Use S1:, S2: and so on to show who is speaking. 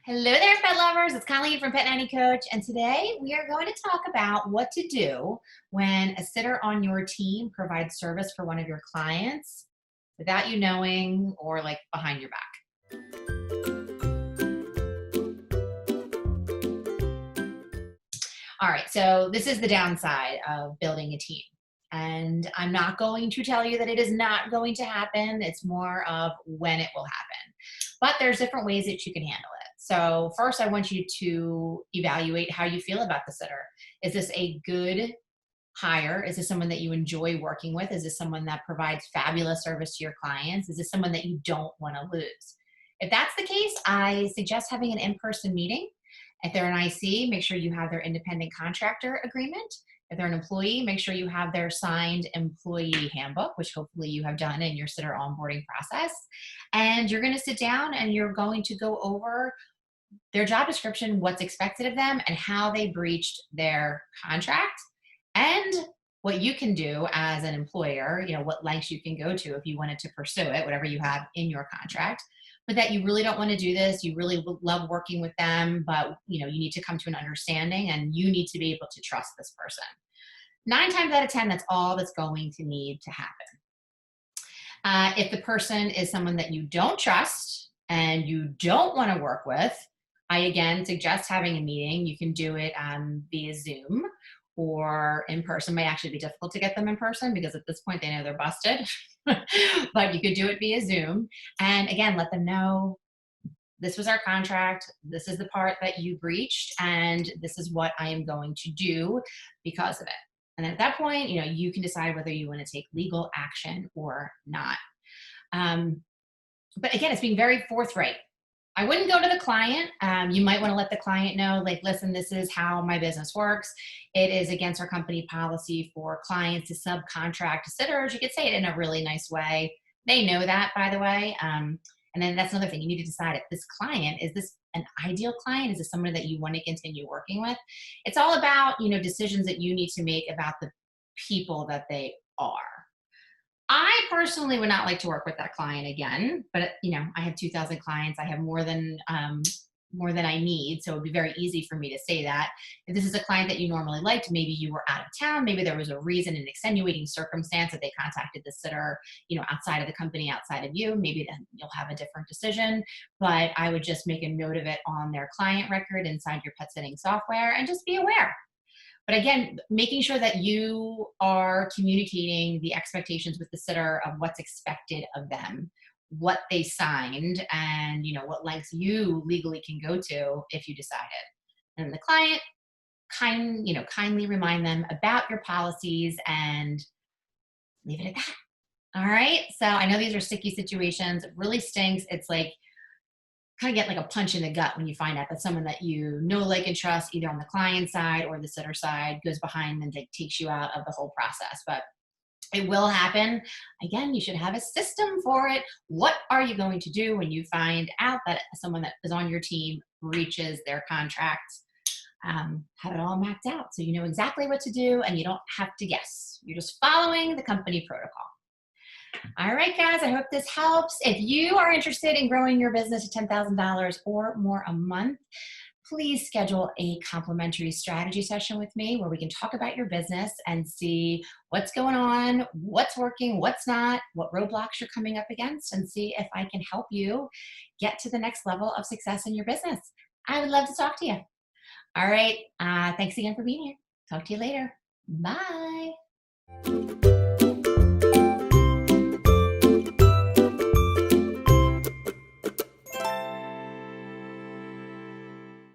S1: Hello there, pet lovers. It's Colleen from Pet Nanny Coach, and today we are going to talk about what to do when a sitter on your team provides service for one of your clients without you knowing or like behind your back. All right, so this is the downside of building a team. And I'm not going to tell you that it is not going to happen. It's more of when it will happen. But there's different ways that you can handle it. So first, I want you to evaluate how you feel about the sitter. Is this a good hire? Is this someone that you enjoy working with? Is this someone that provides fabulous service to your clients? Is this someone that you don't want to lose? If that's the case, I suggest having an in-person meeting. If they're an IC, make sure you have their independent contractor agreement. If they're an employee, make sure you have their signed employee handbook, which hopefully you have done in your sitter onboarding process. And you're going to sit down and you're going to go over their job description, what's expected of them, and how they breached their contract, and what you can do as an employer, what lengths you can go to if you wanted to pursue it, whatever you have in your contract, but that you really don't want to do this. You really love working with them, but you need to come to an understanding and you need to be able to trust this person. 9 times out of 10, that's all that's going to need to happen. If the person is someone that you don't trust and you don't want to work with, I again suggest having a meeting. You can do it via Zoom or in person. It may actually be difficult to get them in person because at this point they know they're busted, but you could do it via Zoom. And again, let them know this was our contract. This is the part that you breached, and this is what I am going to do because of it. And at that point, you can decide whether you want to take legal action or not. But again, it's being very forthright. I wouldn't go to the client. You might want to let the client know, like, listen, this is how my business works. It is against our company policy for clients to subcontract to sitters. You could say it in a really nice way. They know that, by the way. And then that's another thing. You need to decide if this client, is this an ideal client? Is this someone that you want to continue working with? It's all about, decisions that you need to make about the people that they are. I personally would not like to work with that client again, but I have 2,000 clients. I have more than I need, so it would be very easy for me to say that. If this is a client that you normally liked, maybe you were out of town, maybe there was a reason, an extenuating circumstance that they contacted the sitter, outside of the company, outside of you, maybe then you'll have a different decision. But I would just make a note of it on their client record inside your pet sitting software and just be aware. But again, making sure that you are communicating the expectations with the sitter of what's expected of them, what they signed, and what lengths you legally can go to if you decided. And the client, kindly remind them about your policies and leave it at that. All right. So I know these are sticky situations. It really stinks. It's like kind of get like a punch in the gut when you find out that someone that you know, like, and trust, either on the client side or the sitter side, goes behind and takes you out of the whole process. But it will happen. Again, you should have a system for it. What are you going to do when you find out that someone that is on your team breaches their contracts? Have it all mapped out so you know exactly what to do and you don't have to guess. You're just following the company protocol. All right, guys, I hope this helps. If you are interested in growing your business to $10,000 or more a month, please schedule a complimentary strategy session with me where we can talk about your business and see what's going on, what's working, what's not, what roadblocks you're coming up against, and see if I can help you get to the next level of success in your business. I would love to talk to you. All right, thanks again for being here. Talk to you later. Bye.